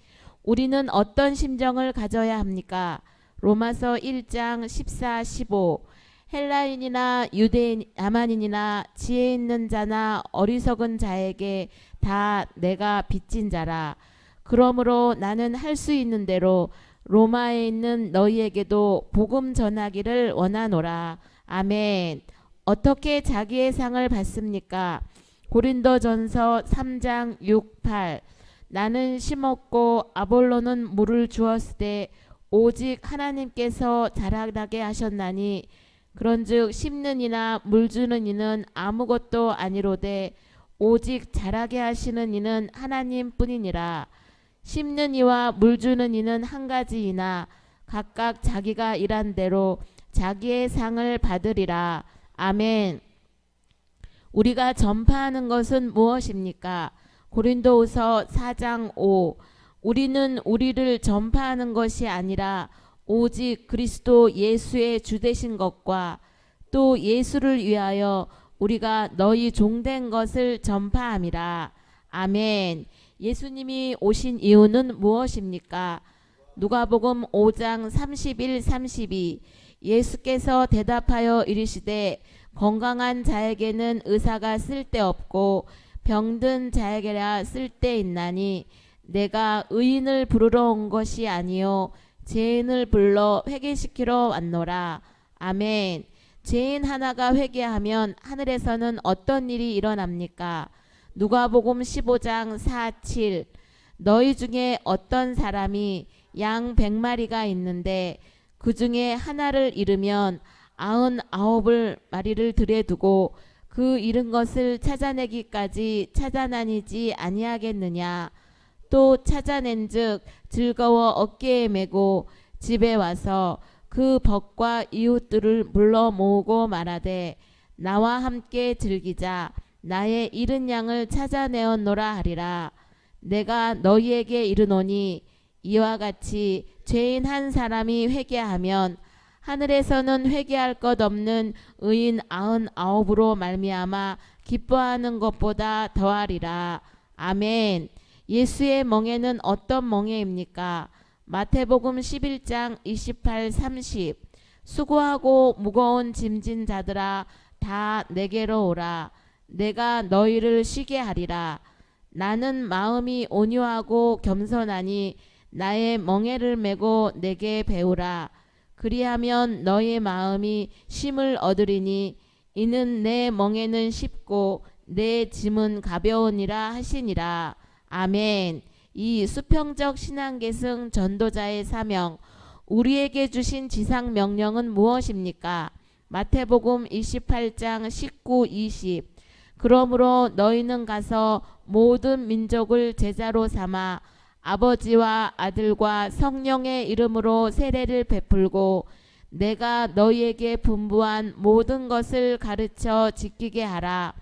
우리는 어떤 심정을 가져야 합니까? 로마서 1장 14, 15. 헬라인이나 유대인, 야만인이나 지혜 있는 자나 어리석은 자에게 다 내가 빚진 자라. 그러므로 나는 할 수 있는 대로 로마에 있는 너희에게도 복음 전하기를 원하노라. 아멘. 어떻게 자기의 상을 받습니까? 고린도전서 3장 6, 8. 나는 심었고 아볼로는 물을 주었으되 오직 하나님께서 자라나게 하셨나니 그런즉 심는 이나 물 주는 이는 아무것도 아니로되 오직 자라게 하시는 이는 하나님뿐이니라. 심는 이와 물 주는 이는 한 가지이나 각각 자기가 일한 대로 자기의 상을 받으리라. 아멘. 우리가 전파하는 것은 무엇입니까? 고린도후서 4장 5. 우리는 우리를 전파하는 것이 아니라 오직 그리스도 예수의 주되신 것과 또 예수를 위하여 우리가 너희 종된 것을 전파함이라. 아멘. 예수님이 오신 이유는 무엇입니까? 누가복음 5장 31, 32. 예수께서 대답하여 이르시되 건강한 자에게는 의사가 쓸데없고 병든 자에게라 쓸데있나니 내가 의인을 부르러 온 것이 아니요 죄인을 불러 회개시키러 왔노라. 아멘. 죄인 하나가 회개하면 하늘에서는 어떤 일이 일어납니까? 누가복음 15장 4, 7. 너희 중에 어떤 사람이 양 100마리가 있는데 그 중에 하나를 잃으면 99마리를 들에 두고 그 잃은 것을 찾아내기까지 찾아다니지 아니하겠느냐. 또 찾아낸즉 즐거워 어깨에 메고 집에 와서 그 벗과 이웃들을 불러 모으고 말하되 나와 함께 즐기자. 나의 잃은 양을 찾아내었노라 하리라. 내가 너희에게 이르노니 이와 같이 죄인 한 사람이 회개하면 하늘에서는 회개할 것 없는 의인 99으로 말미암아 기뻐하는 것보다 더하리라. 아멘. 예수의 멍에는 어떤 멍에입니까? 마태복음 11장 28, 30. 수고하고 무거운 짐진 자들아 다 내게로 오라. 내가 너희를 쉬게 하리라. 나는 마음이 온유하고 겸손하니 나의 멍에를 메고 내게 배우라. 그리하면 너의 마음이 쉼을 얻으리니 이는 내 멍에는 쉽고 내 짐은 가벼우니라 하시니라. 아멘. 이 수평적 신앙계승 전도자의 사명. 우리에게 주신 지상 명령은 무엇입니까? 마태복음 28장 19, 20. 그러므로 너희는 가서 모든 민족을 제자로 삼아 아버지와 아들과 성령의 이름으로 세례를 베풀고 내가 너희에게 분부한 모든 것을 가르쳐 지키게 하라.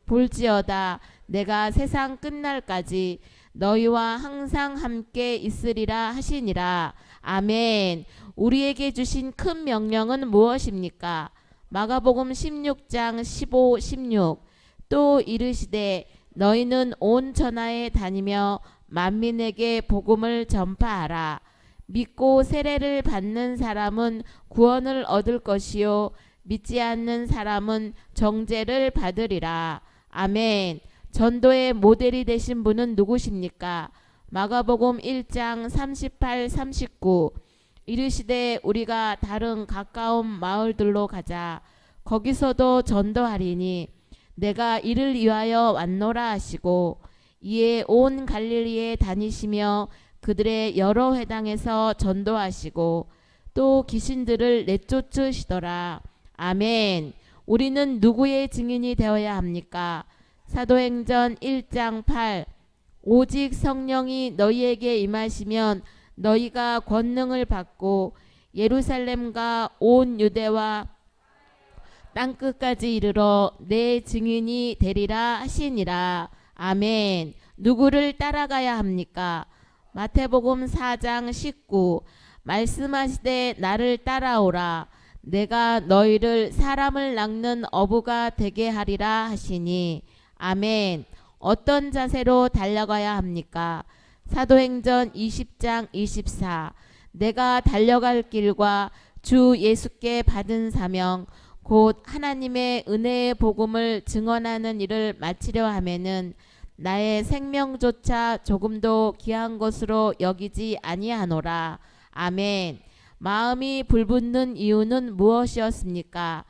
볼지어다 내가 세상 끝날까지 너희와 항상 함께 있으리라 하시니라. 아멘. 우리에게 주신 큰 명령은 무엇입니까? 마가복음 16장 15, 16. 또 이르시되 너희는 온 천하에 다니며 만민에게 복음을 전파하라. 믿고 세례를 받는 사람은 구원을 얻을 것이요 믿지 않는 사람은 정죄를 받으리라. 아멘. 전도의 모델이 되신 분은 누구십니까? 마가복음 1장 38, 39 이르시되 우리가 다른 가까운 마을들로 가자. 거기서도 전도하리니 내가 이를 위하여 왔노라 하시고 이에 온 갈릴리에 다니시며 그들의 여러 회당에서 전도하시고 또 귀신들을 내쫓으시더라. 아멘. 우리는 누구의 증인이 되어야 합니까? 사도행전 1장 8 오직 성령이 너희에게 임하시면 너희가 권능을 받고 예루살렘과 온 유대와 땅끝까지 이르러 내 증인이 되리라 하시니라. 아멘. 누구를 따라가야 합니까? 마태복음 4장 19 말씀하시되 나를 따라오라. 내가 너희를 사람을 낚는 어부가 되게 하리라 하시니. 아멘. 어떤 자세로 달려가야 합니까? 사도행전 20장 24 내가 달려갈 길과 주 예수께 받은 사명 곧 하나님의 은혜의 복음을 증언하는 일을 마치려 하면은 나의 생명조차 조금도 귀한 것으로 여기지 아니하노라. 아멘. 마음이 불붙는 이유는 무엇이었습니까?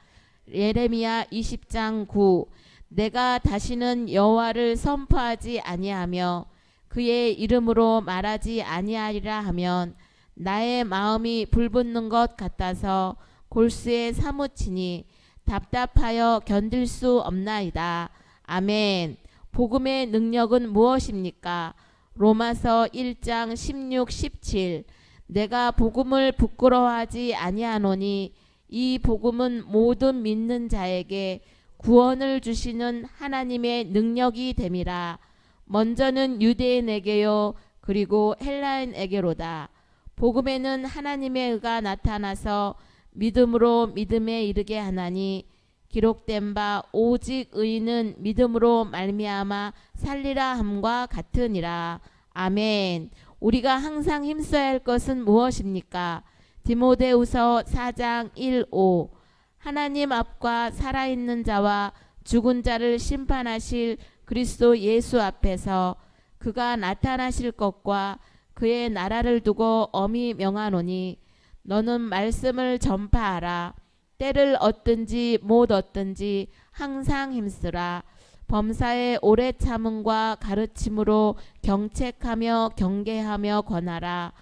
예레미야 20장 9 내가 다시는 여호와를 선포하지 아니하며 그의 이름으로 말하지 아니하리라 하면 나의 마음이 불붙는 것 같아서 골수에 사무치니 답답하여 견딜 수 없나이다. 아멘. 복음의 능력은 무엇입니까? 로마서 1장 16, 17 내가 복음을 부끄러워하지 아니하노니 이 복음은 모든 믿는 자에게 구원을 주시는 하나님의 능력이 됨이라. 먼저는 유대인에게요 그리고 헬라인에게로다. 복음에는 하나님의 의가 나타나서 믿음으로 믿음에 이르게 하나니 기록된 바 오직 의인은 믿음으로 말미암아 살리라 함과 같으니라. 아멘. 우리가 항상 힘써야 할 것은 무엇입니까? 디모데후서 4장 1, 5 하나님 앞과 살아있는 자와 죽은 자를 심판하실 그리스도 예수 앞에서 그가 나타나실 것과 그의 나라를 두고 엄히 명하노니 너는 말씀을 전파하라. 때를 얻든지 못 얻든지 항상 힘쓰라. 범사에 오래 참음과 가르침으로 경책하며 경계하며 권하라.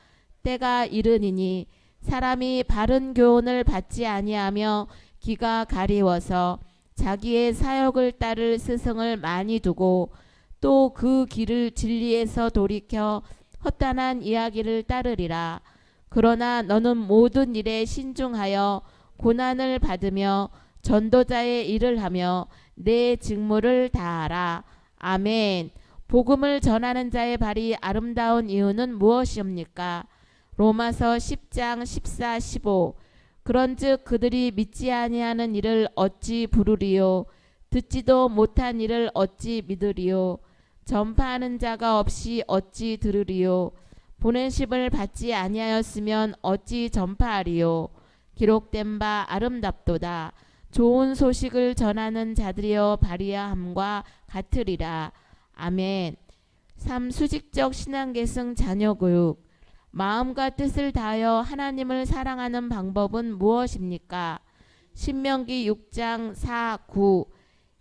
때가 이르니니 사람이 바른 교훈을 받지 아니하며 귀가 가리워서 자기의 사역을 따를 스승을 많이 두고 또 그 길을 진리에서 돌이켜 헛단한 이야기를 따르리라. 그러나 너는 모든 일에 신중하여 고난을 받으며 전도자의 일을 하며 내 직무를 다하라. 아멘. 복음을 전하는 자의 발이 아름다운 이유는 무엇이옵니까? 로마서 10장 14, 15 그런즉 그들이 믿지 아니하는 일을 어찌 부르리요? 듣지도 못한 일을 어찌 믿으리요? 전파하는 자가 없이 어찌 들으리요? 보내심을 받지 아니하였으면 어찌 전파하리요? 기록된 바 아름답도다. 좋은 소식을 전하는 자들이여 발휘야 함과 같으리라. 아멘. 3. 수직적 신앙계승 자녀교육 마음과 뜻을 다하여 하나님을 사랑하는 방법은 무엇입니까? 신명기 6장 4, 9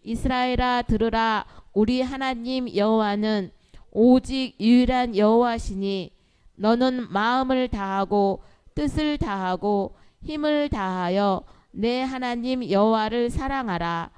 이스라엘아 들으라. 우리 하나님 여호와는 오직 유일한 여호와시니 너는 마음을 다하고 뜻을 다하고 힘을 다하여 내 하나님 여호와를 사랑하라.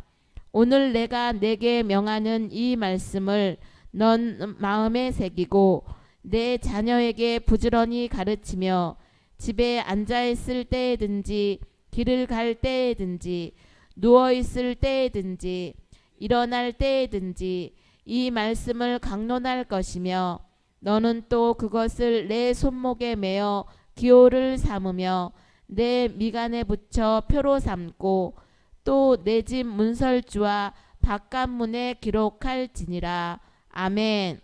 오늘 내가 내게 명하는 이 말씀을 넌 마음에 새기고 내 자녀에게 부지런히 가르치며 집에 앉아있을 때에든지 길을 갈 때에든지 누워있을 때에든지 일어날 때에든지 이 말씀을 강론할 것이며 너는 또 그것을 내 손목에 매어 기호를 삼으며 내 미간에 붙여 표로 삼고 또 내 집 문설주와 바깥문에 기록할지니라. 아멘.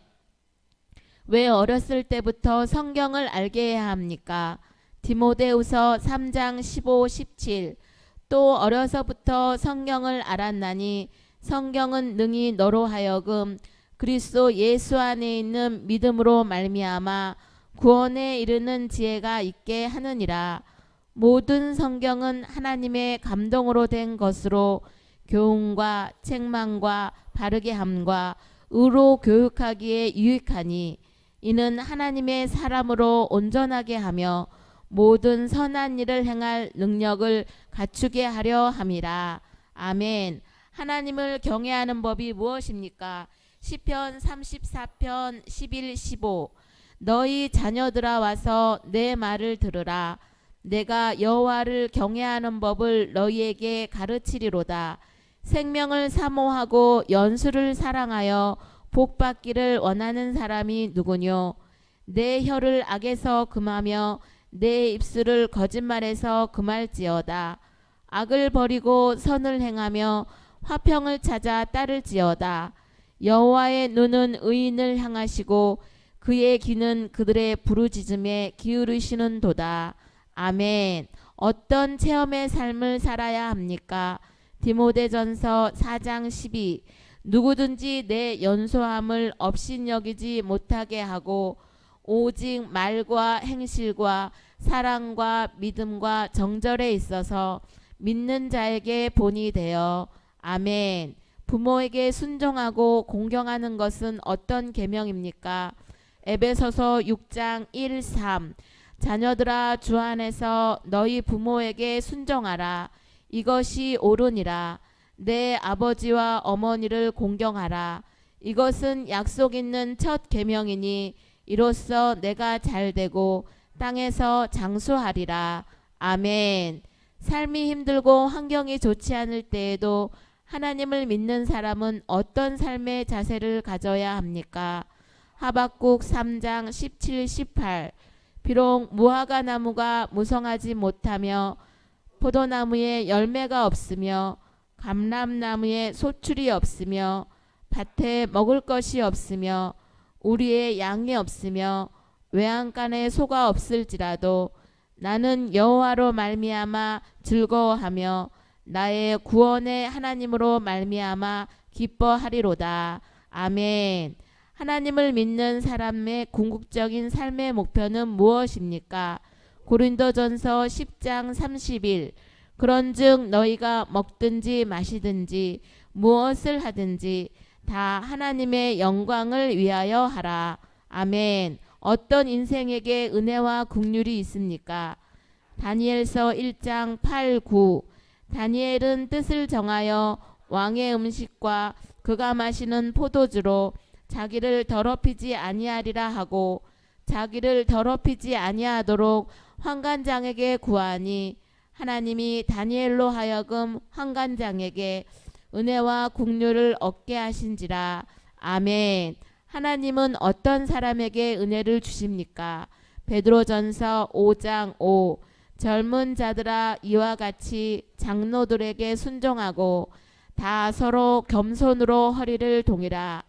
왜 어렸을 때부터 성경을 알게 해야 합니까? 디모데후서 3장 15, 17 또 어려서부터 성경을 알았나니 성경은 능히 너로 하여금 그리스도 예수 안에 있는 믿음으로 말미암아 구원에 이르는 지혜가 있게 하느니라. 모든 성경은 하나님의 감동으로 된 것으로 교훈과 책망과 바르게 함과 의로 교육하기에 유익하니 이는 하나님의 사람으로 온전하게 하며 모든 선한 일을 행할 능력을 갖추게 하려 함이라. 아멘. 하나님을 경외하는 법이 무엇입니까? 시편 34편 11, 15 너희 자녀들아 와서 내 말을 들으라. 내가 여호와를 경외하는 법을 너희에게 가르치리로다. 생명을 사모하고 연수를 사랑하여 복받기를 원하는 사람이 누구뇨? 내 혀를 악에서 금하며 내 입술을 거짓말에서 금할지어다. 악을 버리고 선을 행하며 화평을 찾아 따를지어다. 여호와의 눈은 의인을 향하시고 그의 귀는 그들의 부르짖음에 기울이시는도다. 아멘. 어떤 체험의 삶을 살아야 합니까? 디모데전서 4장 12 누구든지 내 연소함을 업신여기지 못하게 하고 오직 말과 행실과 사랑과 믿음과 정절에 있어서 믿는 자에게 본이 되어. 아멘. 부모에게 순종하고 공경하는 것은 어떤 계명입니까? 에베소서 6장 1, 3 자녀들아 주 안에서 너희 부모에게 순종하라. 이것이 옳으니라. 내 아버지와 어머니를 공경하라. 이것은 약속 있는 첫 계명이니 이로써 내가 잘되고 땅에서 장수하리라. 아멘. 삶이 힘들고 환경이 좋지 않을 때에도 하나님을 믿는 사람은 어떤 삶의 자세를 가져야 합니까? 하박국 3장 17, 18 비록 무화과 나무가 무성하지 못하며 포도나무에 열매가 없으며 감람나무에 소출이 없으며 밭에 먹을 것이 없으며 우리의 양이 없으며 외양간에 소가 없을지라도 나는 여호와로 말미암아 즐거워하며 나의 구원의 하나님으로 말미암아 기뻐하리로다. 아멘. 하나님을 믿는 사람의 궁극적인 삶의 목표는 무엇입니까? 고린도전서 10장 31 그런즉 너희가 먹든지 마시든지 무엇을 하든지 다 하나님의 영광을 위하여 하라. 아멘. 어떤 인생에게 은혜와 긍휼이 있습니까? 다니엘서 1장 8, 9 다니엘은 뜻을 정하여 왕의 음식과 그가 마시는 포도주로 자기를 더럽히지 아니하리라 하고 자기를 더럽히지 아니하도록 환관장에게 구하니 하나님이 다니엘로 하여금 환관장에게 은혜와 긍휼을 얻게 하신지라. 아멘. 하나님은 어떤 사람에게 은혜를 주십니까? 베드로전서 5장 5 젊은 자들아 이와 같이 장로들에게 순종하고 다 서로 겸손으로 허리를 동이라.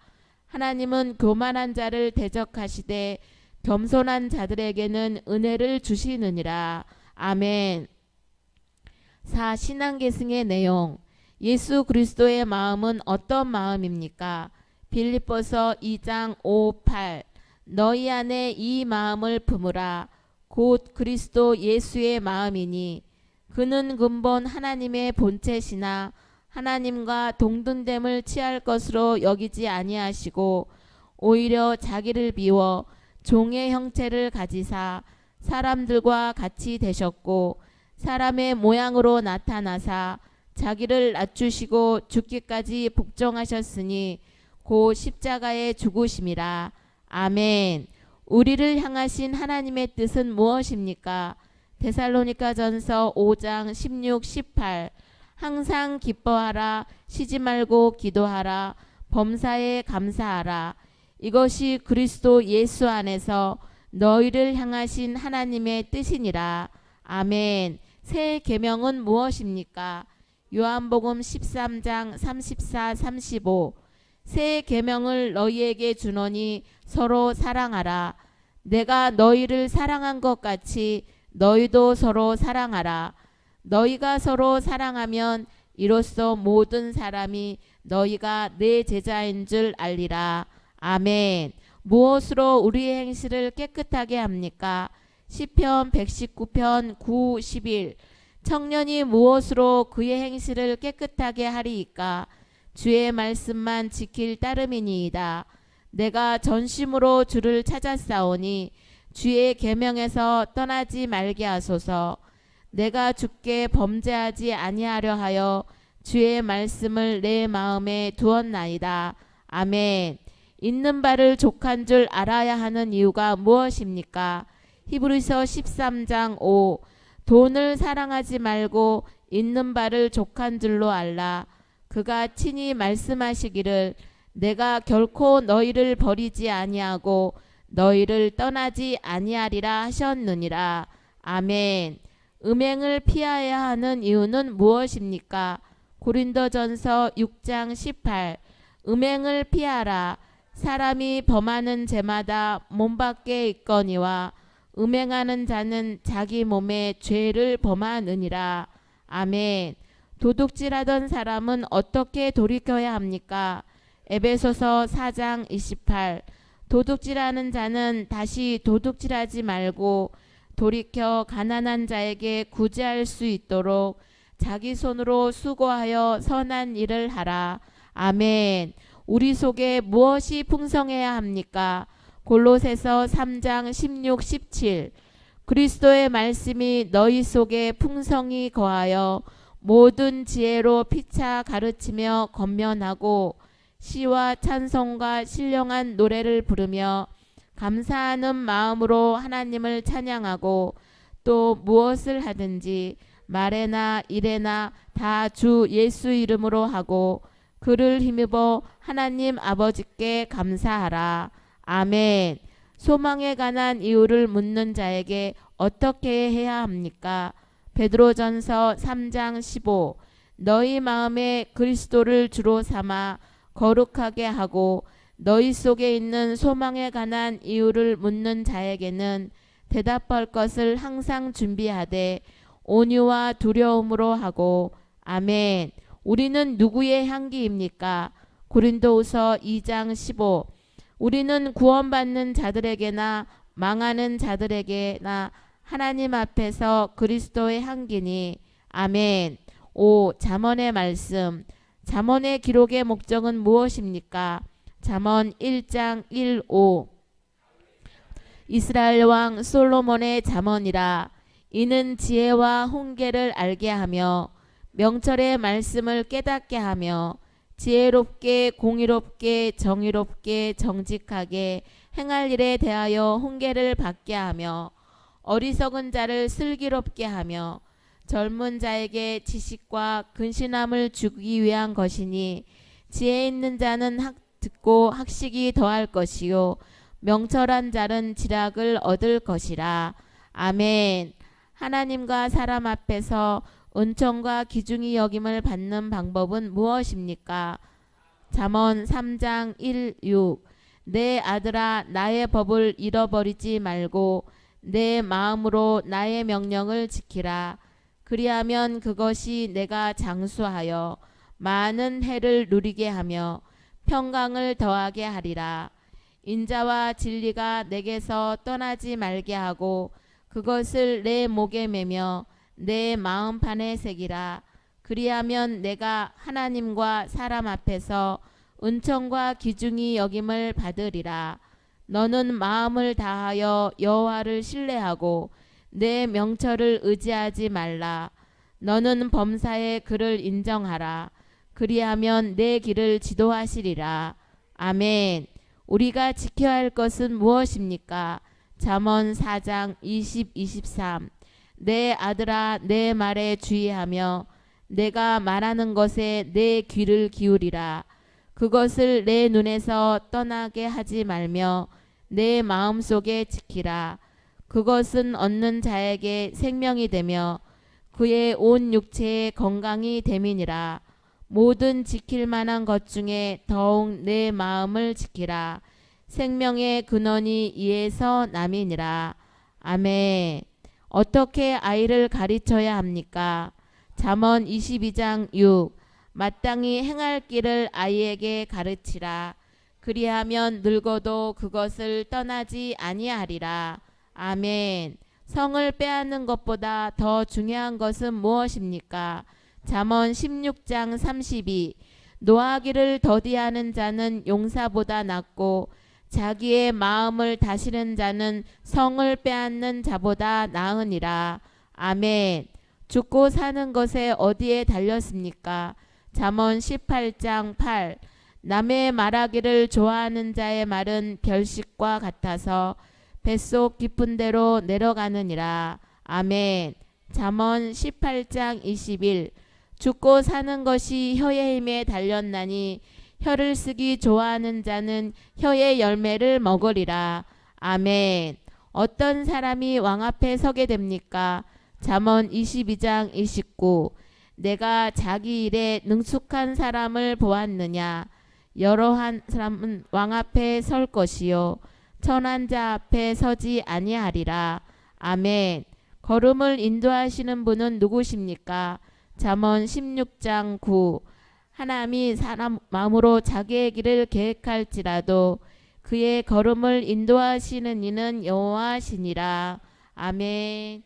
하나님은 교만한 자를 대적하시되 겸손한 자들에게는 은혜를 주시느니라. 아멘. 4. 신앙계승의 내용. 예수 그리스도의 마음은 어떤 마음입니까? 빌립보서 2장 5, 8 너희 안에 이 마음을 품으라. 곧 그리스도 예수의 마음이니 그는 근본 하나님의 본체시나 하나님과 동등됨을 취할 것으로 여기지 아니하시고 오히려 자기를 비워 종의 형체를 가지사 사람들과 같이 되셨고 사람의 모양으로 나타나사 자기를 낮추시고 죽기까지 복종하셨으니 곧 십자가에 죽으심이라. 아멘. 우리를 향하신 하나님의 뜻은 무엇입니까? 데살로니가전서 5장 16, 18 항상 기뻐하라. 쉬지 말고 기도하라. 범사에 감사하라. 이것이 그리스도 예수 안에서 너희를 향하신 하나님의 뜻이니라. 아멘. 새 계명은 무엇입니까? 요한복음 13장 34, 35 새 계명을 너희에게 주노니 서로 사랑하라. 내가 너희를 사랑한 것 같이 너희도 서로 사랑하라. 너희가 서로 사랑하면 이로써 모든 사람이 너희가 내 제자인 줄 알리라. 아멘. 무엇으로 우리의 행실을 깨끗하게 합니까? 시편 119편 9, 11. 청년이 무엇으로 그의 행실을 깨끗하게 하리이까? 주의 말씀만 지킬 따름이니이다. 내가 전심으로 주를 찾았사오니 주의 계명에서 떠나지 말게 하소서. 내가 주께 범죄하지 아니하려 하여 주의 말씀을 내 마음에 두었나이다. 아멘. 있는 바를 족한 줄 알아야 하는 이유가 무엇입니까? 히브리서 13장 5. 돈을 사랑하지 말고 있는 바를 족한 줄로 알라. 그가 친히 말씀하시기를 내가 결코 너희를 버리지 아니하고 너희를 떠나지 아니하리라 하셨느니라. 아멘. 음행을 피하여야 하는 이유는 무엇입니까? 고린도전서 6장 18. 음행을 피하라. 사람이 범하는 죄마다 몸 밖에 있거니와 음행하는 자는 자기 몸에 죄를 범하느니라. 아멘. 도둑질하던 사람은 어떻게 돌이켜야 합니까? 에베소서 4장 28. 도둑질하는 자는 다시 도둑질하지 말고 돌이켜 가난한 자에게 구제할 수 있도록 자기 손으로 수고하여 선한 일을 하라. 아멘. 우리 속에 무엇이 풍성해야 합니까? 골로새서 3장 16, 17. 그리스도의 말씀이 너희 속에 풍성히 거하여 모든 지혜로 피차 가르치며 권면하고 시와 찬송과 신령한 노래를 부르며 감사하는 마음으로 하나님을 찬양하고 또 무엇을 하든지 말에나 일에나 다 주 예수 이름으로 하고 그를 힘입어 하나님 아버지께 감사하라. 아멘. 소망에 관한 이유를 묻는 자에게 어떻게 해야 합니까? 베드로전서 3장 15. 너희 마음에 그리스도를 주로 삼아 거룩하게 하고 너희 속에 있는 소망에 관한 이유를 묻는 자에게는 대답할 것을 항상 준비하되 온유와 두려움으로 하고. 아멘. 우리는 누구의 향기입니까? 고린도후서 2장 15. 우리는 구원받는 자들에게나 망하는 자들에게나 하나님 앞에서 그리스도의 향기니. 아멘. 5. 잠언의 말씀. 잠언의 기록의 목적은 무엇입니까? 잠언 1장 1, 5. 이스라엘 왕 솔로몬의 잠언이라. 이는 지혜와 훈계를 알게 하며 명철의 말씀을 깨닫게 하며 지혜롭게 공의롭게 정의롭게 정직하게 행할 일에 대하여 훈계를 받게 하며 어리석은 자를 슬기롭게 하며 젊은 자에게 지식과 근신함을 주기 위한 것이니 지혜 있는 자는 듣고 학식이 더할 것이요 명철한 자는 지략을 얻을 것이라. 아멘. 하나님과 사람 앞에서 은총과 기중이 여김을 받는 방법은 무엇입니까? 잠언 3장 1, 6. 내 아들아 나의 법을 잃어버리지 말고 내 마음으로 나의 명령을 지키라. 그리하면 그것이 내가 장수하여 많은 해를 누리게 하며 평강을 더하게 하리라. 인자와 진리가 내게서 떠나지 말게 하고 그것을 내 목에 매며 내 마음판에 새기라. 그리하면 내가 하나님과 사람 앞에서 은총과 기중이 여김을 받으리라. 너는 마음을 다하여 여호와를 신뢰하고 내 명철을 의지하지 말라. 너는 범사에 그를 인정하라. 그리하면 내 길을 지도하시리라. 아멘. 우리가 지켜야 할 것은 무엇입니까? 잠언 4장 20, 23. 내 아들아 내 말에 주의하며 내가 말하는 것에 내 귀를 기울이라. 그것을 내 눈에서 떠나게 하지 말며 내 마음속에 지키라. 그것은 얻는 자에게 생명이 되며 그의 온 육체에 건강이 됨이니라. 모든 지킬 만한 것 중에 더욱 내 마음을 지키라. 생명의 근원이 이에서 남이니라. 아멘. 어떻게 아이를 가르쳐야 합니까? 잠언 22장 6. 마땅히 행할 길을 아이에게 가르치라. 그리하면 늙어도 그것을 떠나지 아니하리라. 아멘. 성을 빼앗는 것보다 더 중요한 것은 무엇입니까? 잠언 16장 32. 노하기를 더디하는 자는 용사보다 낫고 자기의 마음을 다스리는 자는 성을 빼앗는 자보다 나으니라. 아멘. 죽고 사는 것에 어디에 달렸습니까? 잠언 18장 8. 남의 말하기를 좋아하는 자의 말은 별식과 같아서 뱃속 깊은 데로 내려가느니라. 아멘. 잠언 18장 21. 죽고 사는 것이 혀의 힘에 달렸나니 혀를 쓰기 좋아하는 자는 혀의 열매를 먹으리라. 아멘. 어떤 사람이 왕 앞에 서게 됩니까? 잠언 22장 29. 내가 자기 일에 능숙한 사람을 보았느냐? 여러한 사람은 왕 앞에 설 것이요 천한 자 앞에 서지 아니하리라. 아멘. 걸음을 인도하시는 분은 누구십니까? 잠언 16장 9. 하나님이 사람 마음으로 자기의 길을 계획할지라도 그의 걸음을 인도하시는 이는 여호와시니라. 아멘.